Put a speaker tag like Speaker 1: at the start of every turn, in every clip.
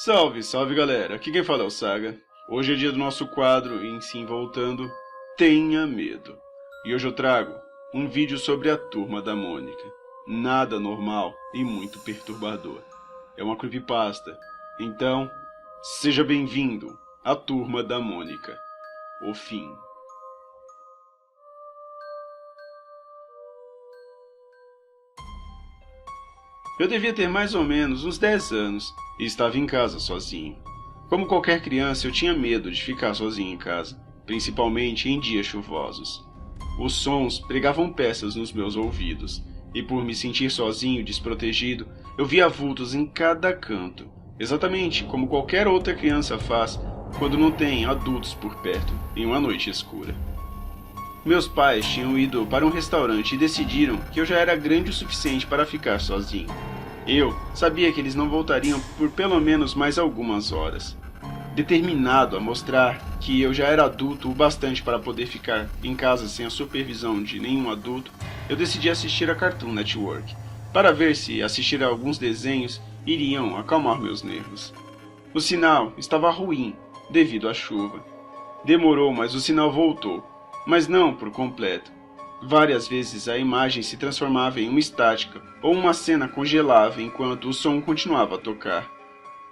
Speaker 1: Salve, salve galera, aqui quem fala é o Saga. Hoje é dia do nosso quadro em Sim Voltando, Tenha Medo. E hoje eu trago um vídeo sobre a Turma da Mônica. Nada normal e muito perturbador. É uma creepypasta. Então, seja bem-vindo à Turma da Mônica. O fim. Eu devia ter mais ou menos uns 10 anos e estava em casa sozinho. Como qualquer criança, eu tinha medo de ficar sozinho em casa, principalmente em dias chuvosos. Os sons pregavam peças nos meus ouvidos, e por me sentir sozinho e desprotegido, eu via vultos em cada canto, exatamente como qualquer outra criança faz quando não tem adultos por perto em uma noite escura. Meus pais tinham ido para um restaurante e decidiram que eu já era grande o suficiente para ficar sozinho. Eu sabia que eles não voltariam por pelo menos mais algumas horas. Determinado a mostrar que eu já era adulto o bastante para poder ficar em casa sem a supervisão de nenhum adulto, eu decidi assistir a Cartoon Network, para ver se assistir a alguns desenhos iriam acalmar meus nervos. O sinal estava ruim devido à chuva. Demorou, mas o sinal voltou. Mas não por completo. Várias vezes a imagem se transformava em uma estática ou uma cena congelava enquanto o som continuava a tocar.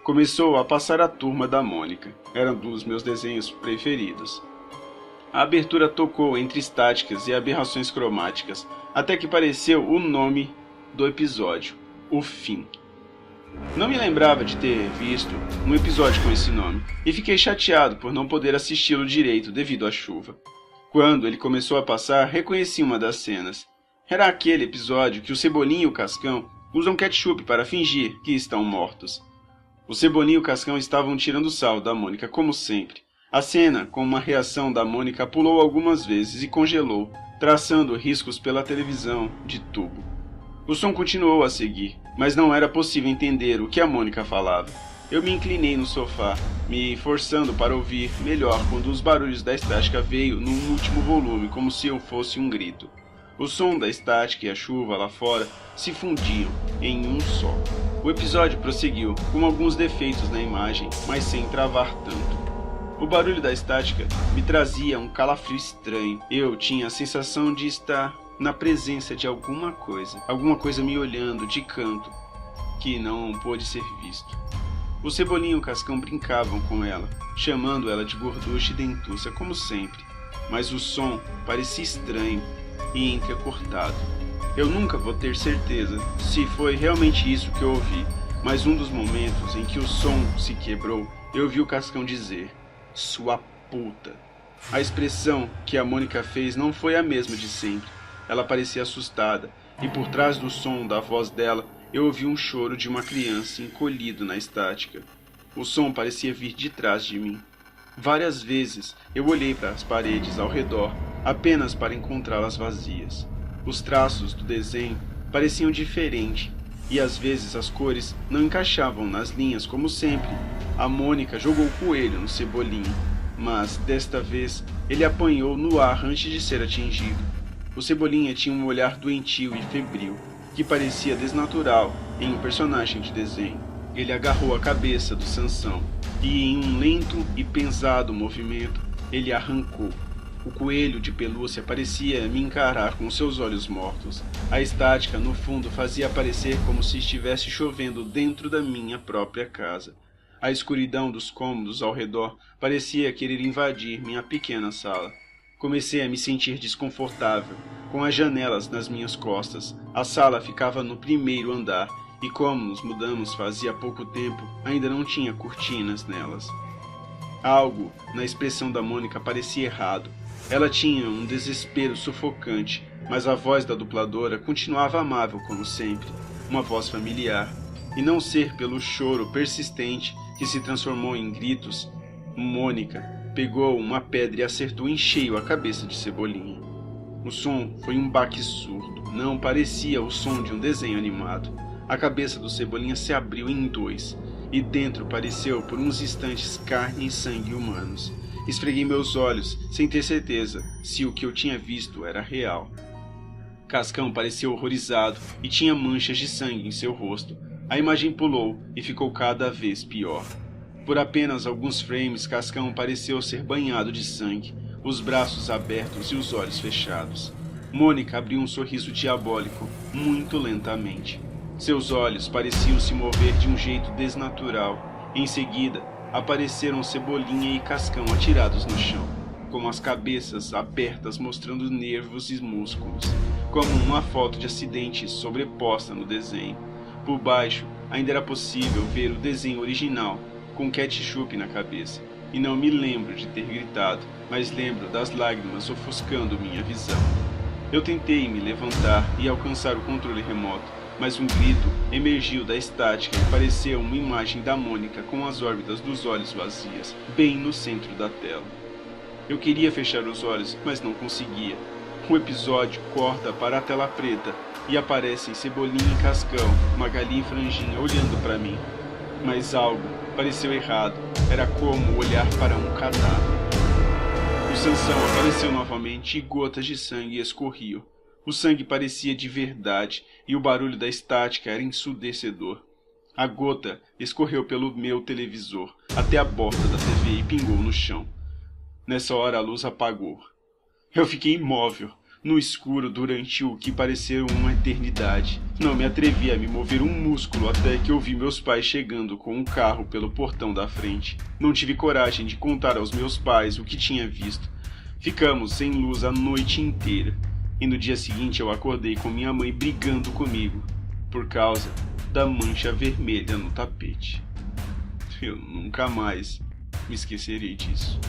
Speaker 1: Começou a passar a Turma da Mônica. Era um dos meus desenhos preferidos. A abertura tocou entre estáticas e aberrações cromáticas, até que apareceu o nome do episódio, O Fim. Não me lembrava de ter visto um episódio com esse nome, e fiquei chateado por não poder assisti-lo direito devido à chuva. Quando ele começou a passar, reconheci uma das cenas. Era aquele episódio que o Cebolinha e o Cascão usam ketchup para fingir que estão mortos. O Cebolinha e o Cascão estavam tirando sarro da Mônica, como sempre. A cena, com uma reação da Mônica, pulou algumas vezes e congelou, traçando riscos pela televisão de tubo. O som continuou a seguir, mas não era possível entender o que a Mônica falava. Eu me inclinei no sofá, me forçando para ouvir melhor quando os barulhos da estática veio num último volume, como se eu fosse um grito. O som da estática e a chuva lá fora se fundiam em um só. O episódio prosseguiu, com alguns defeitos na imagem, mas sem travar tanto. O barulho da estática me trazia um calafrio estranho. Eu tinha a sensação de estar na presença de alguma coisa me olhando de canto, que não pôde ser visto. O Cebolinha e o Cascão brincavam com ela, chamando ela de gorducha e dentuça, como sempre, mas o som parecia estranho e entrecortado. Eu nunca vou ter certeza se foi realmente isso que eu ouvi, mas um dos momentos em que o som se quebrou, eu ouvi o Cascão dizer, "Sua puta". A expressão que a Mônica fez não foi a mesma de sempre. Ela parecia assustada, e por trás do som da voz dela, eu ouvi um choro de uma criança encolhido na estática. O som parecia vir de trás de mim. Várias vezes eu olhei para as paredes ao redor, apenas para encontrá-las vazias. Os traços do desenho pareciam diferentes, e às vezes as cores não encaixavam nas linhas como sempre. A Mônica jogou o coelho no Cebolinha, mas desta vez ele apanhou no ar antes de ser atingido. O Cebolinha tinha um olhar doentio e febril, que parecia desnatural em um personagem de desenho. Ele agarrou a cabeça do Sansão e, em um lento e pesado movimento, ele arrancou. O coelho de pelúcia parecia me encarar com seus olhos mortos. A estática no fundo fazia parecer como se estivesse chovendo dentro da minha própria casa. A escuridão dos cômodos ao redor parecia querer invadir minha pequena sala. Comecei a me sentir desconfortável, com as janelas nas minhas costas. A sala ficava no primeiro andar, e como nos mudamos fazia pouco tempo, ainda não tinha cortinas nelas. Algo na expressão da Mônica parecia errado. Ela tinha um desespero sufocante, mas a voz da dubladora continuava amável como sempre, uma voz familiar, e não ser pelo choro persistente que se transformou em gritos. Mônica pegou uma pedra e acertou em cheio a cabeça de Cebolinha. O som foi um baque surdo, não parecia o som de um desenho animado. A cabeça do Cebolinha se abriu em dois, e dentro pareceu por uns instantes carne e sangue humanos. Esfreguei meus olhos, sem ter certeza se o que eu tinha visto era real. Cascão parecia horrorizado e tinha manchas de sangue em seu rosto. A imagem pulou e ficou cada vez pior. Por apenas alguns frames, Cascão pareceu ser banhado de sangue, os braços abertos e os olhos fechados. Mônica abriu um sorriso diabólico, muito lentamente. Seus olhos pareciam se mover de um jeito desnatural. Em seguida, apareceram Cebolinha e Cascão atirados no chão, com as cabeças abertas mostrando nervos e músculos, como uma foto de acidente sobreposta no desenho. Por baixo, ainda era possível ver o desenho original, com ketchup na cabeça, e não me lembro de ter gritado, mas lembro das lágrimas ofuscando minha visão. Eu tentei me levantar e alcançar o controle remoto, mas um grito emergiu da estática e pareceu uma imagem da Mônica com as órbitas dos olhos vazias, bem no centro da tela. Eu queria fechar os olhos, mas não conseguia. O episódio corta para a tela preta e aparecem Cebolinha e Cascão, Magali e Franjinha olhando para mim. Mas algo pareceu errado, era como olhar para um cadáver. O Sansão apareceu novamente e gotas de sangue escorriam. O sangue parecia de verdade e o barulho da estática era ensurdecedor. A gota escorreu pelo meu televisor até a borda da TV e pingou no chão. Nessa hora a luz apagou. Eu fiquei imóvel, no escuro durante o que pareceu uma eternidade. Não me atrevi a me mover um músculo até que ouvi meus pais chegando com um carro pelo portão da frente. Não tive coragem de contar aos meus pais o que tinha visto. Ficamos sem luz a noite inteira. E no dia seguinte eu acordei com minha mãe brigando comigo, por causa da mancha vermelha no tapete. Eu nunca mais me esquecerei disso.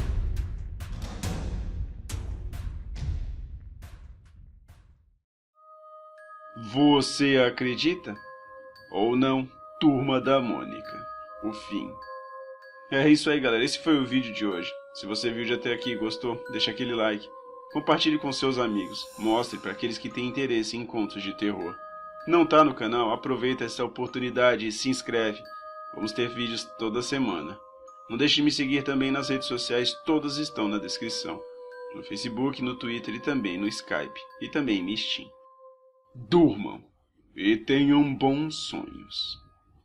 Speaker 1: Você acredita? Ou não? Turma da Mônica. O fim. É isso aí, galera. Esse foi o vídeo de hoje. Se você viu de até aqui e gostou, deixa aquele like. Compartilhe com seus amigos. Mostre para aqueles que têm interesse em contos de terror. Não tá no canal? Aproveita essa oportunidade e se inscreve. Vamos ter vídeos toda semana. Não deixe de me seguir também nas redes sociais. Todas estão na descrição. No Facebook, no Twitter e também no Skype. E também no Steam. Durmam e tenham bons sonhos.